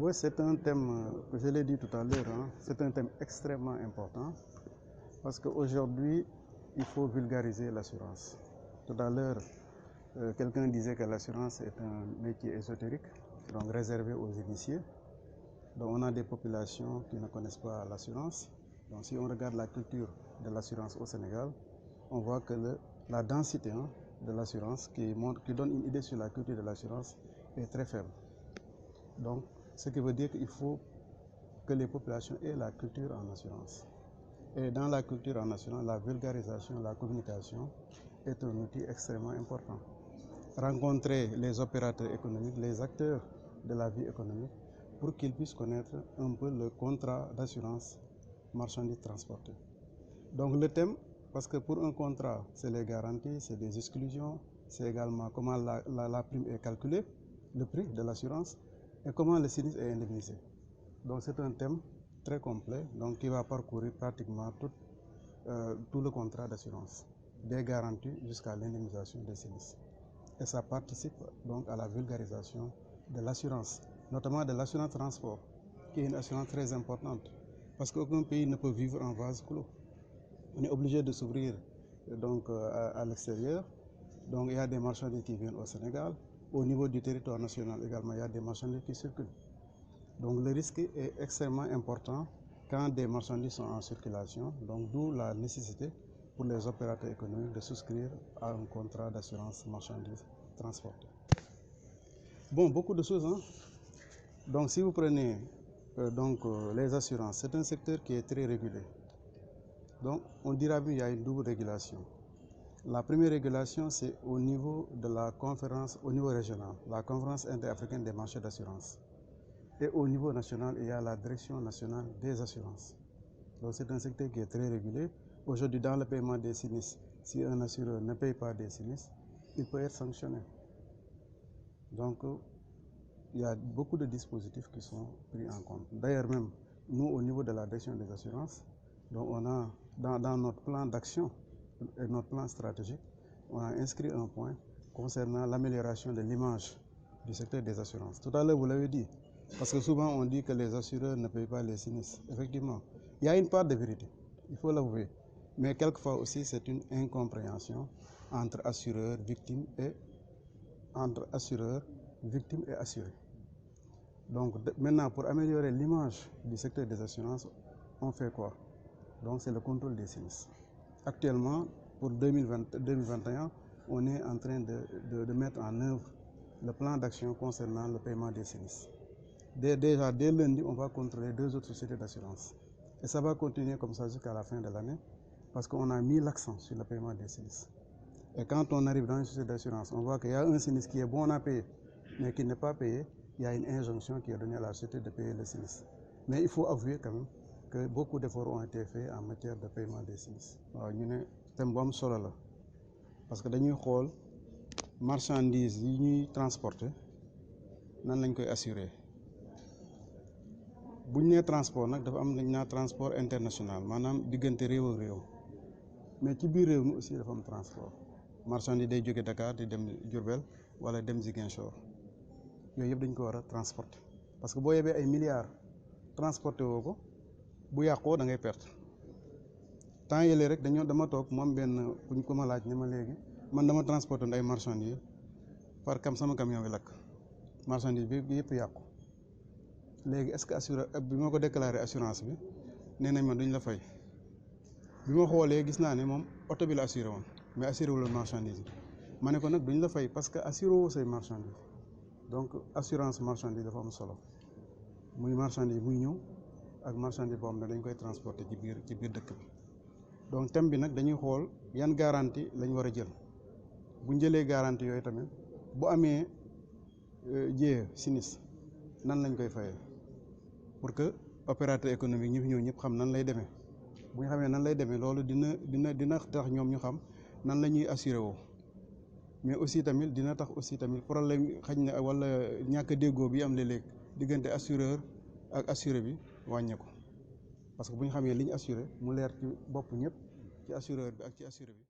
Oui, c'est un thème, je l'ai dit tout à l'heure, hein, c'est un thème extrêmement important parce qu'aujourd'hui, il faut vulgariser l'assurance. Tout à l'heure, quelqu'un disait que l'assurance est un métier ésotérique, donc réservé aux initiés. Donc on a des populations qui ne connaissent pas l'assurance. Donc si on regarde la culture de l'assurance au Sénégal, on voit que la densité de l'assurance qui donne une idée sur la culture de l'assurance est très faible. Donc, ce qui veut dire qu'il faut que les populations aient la culture en assurance. Et dans la culture en assurance, la vulgarisation, la communication est un outil extrêmement important. Rencontrer les opérateurs économiques, les acteurs de la vie économique, pour qu'ils puissent connaître un peu le contrat d'assurance marchandises transportées. Donc le thème, parce que pour un contrat, c'est les garanties, c'est des exclusions, c'est également comment la prime est calculée, le prix de l'assurance, et comment le sinistre est indemnisé. Donc c'est un thème très complet, donc qui va parcourir pratiquement tout le contrat d'assurance, des garanties jusqu'à l'indemnisation des sinistres. Et ça participe donc à la vulgarisation de l'assurance, notamment de l'assurance transport, qui est une assurance très importante, parce qu'aucun pays ne peut vivre en vase clos. On est obligé de s'ouvrir donc à l'extérieur. Donc il y a des marchandises qui viennent au Sénégal. Au niveau du territoire national également, il y a des marchandises qui circulent. Donc le risque est extrêmement important quand des marchandises sont en circulation. Donc d'où la nécessité pour les opérateurs économiques de souscrire à un contrat d'assurance marchandises transportées. Bon, beaucoup de choses. Donc si vous prenez les assurances, c'est un secteur qui est très régulé. Donc on dira qu'il y a une double régulation. La première régulation, c'est au niveau de la conférence, au niveau régional, la conférence interafricaine des marchés d'assurance. Et au niveau national, il y a la direction nationale des assurances. Donc c'est un secteur qui est très régulé. Aujourd'hui, dans le paiement des sinistres, si un assureur ne paye pas des sinistres, il peut être sanctionné. Donc il y a beaucoup de dispositifs qui sont pris en compte. D'ailleurs même, nous au niveau de la direction des assurances, donc on a dans notre plan d'action et notre plan stratégique, on a inscrit un point concernant l'amélioration de l'image du secteur des assurances. Tout à l'heure, vous l'avez dit, parce que souvent on dit que les assureurs ne payent pas les sinistres. Effectivement, il y a une part de vérité, il faut l'avouer. Mais quelquefois aussi, c'est une incompréhension entre assureurs, victimes et assurés. Donc maintenant, pour améliorer l'image du secteur des assurances, on fait quoi? Donc c'est le contrôle des sinistres. Actuellement, pour 2021, on est en train de mettre en œuvre le plan d'action concernant le paiement des sinistres. Déjà, dès lundi, on va contrôler 2 autres sociétés d'assurance. Et ça va continuer comme ça jusqu'à la fin de l'année, parce qu'on a mis l'accent sur le paiement des sinistres. Et quand on arrive dans une société d'assurance, on voit qu'il y a un sinistre qui est bon à payer, mais qui n'est pas payé, il y a une injonction qui est donnée à la société de payer le sinistre. Mais il faut avouer quand même que beaucoup d'efforts ont été faits en matière de paiement des sinistres. Nous avons un thème solo parce que dañuy xool marchandises yi ñuy transporter nan lañ koy assurer. Bu ñu nee transport nag dafa am lañ transport international maanaam diggante réew ak réew mais ci biir réew mi aussi dafa am transport marchandise day jóge Dakar di dem Diourbel wala dem Ziguinchor yooyu yëpp dañ ko war a transporter parce que boo yebee ay milliards transporter woo ko bu yàqoo da ngay perte. Temps yële rek dama toog moom benn kuñ ko ma laaj ne ma léegi man dama transporter ay marchandises sama camion bi lakk marchandise bi yëpp yàqu léegi est-ce que assureur bi ma ko déclaré assurance bi nee nañ ma duñ la fay bi ma xoolee gis naa ne moom oto bi la assuré woon mais assuré wul marchandise bi ma ne ko nag duñ la fay parce que assuré woo say marchandise donc assurance marchandise dafa am solo muy marchandise muy ñëw ak marchandise boo xam ne dañ koy transporter ci biir dëkk bi. Donc thème bi nag dañuy xool yan garantie lañ war a jël bu ñu jëlee garantie yooyu tamit bu amee jiyee sinistre nan lañ koy fayee pour que opérateur économique ñi fi ñëw ñëpp xam nan lay demee bu ñu xamee nan lay demee loolu dina tax ñoom ñu xam nan la ñuy assuré woo mais aussi tamit dina tax aussi tamit problème xëy na wala ñàkk déggoo bi am léeg-léeg diggante assureur ak assuré bi wàññeeku. Parce que bu ñu xamee li ñu assuré mu leer ci bopp ñëpp ci assureur bi ak ci assuré bi.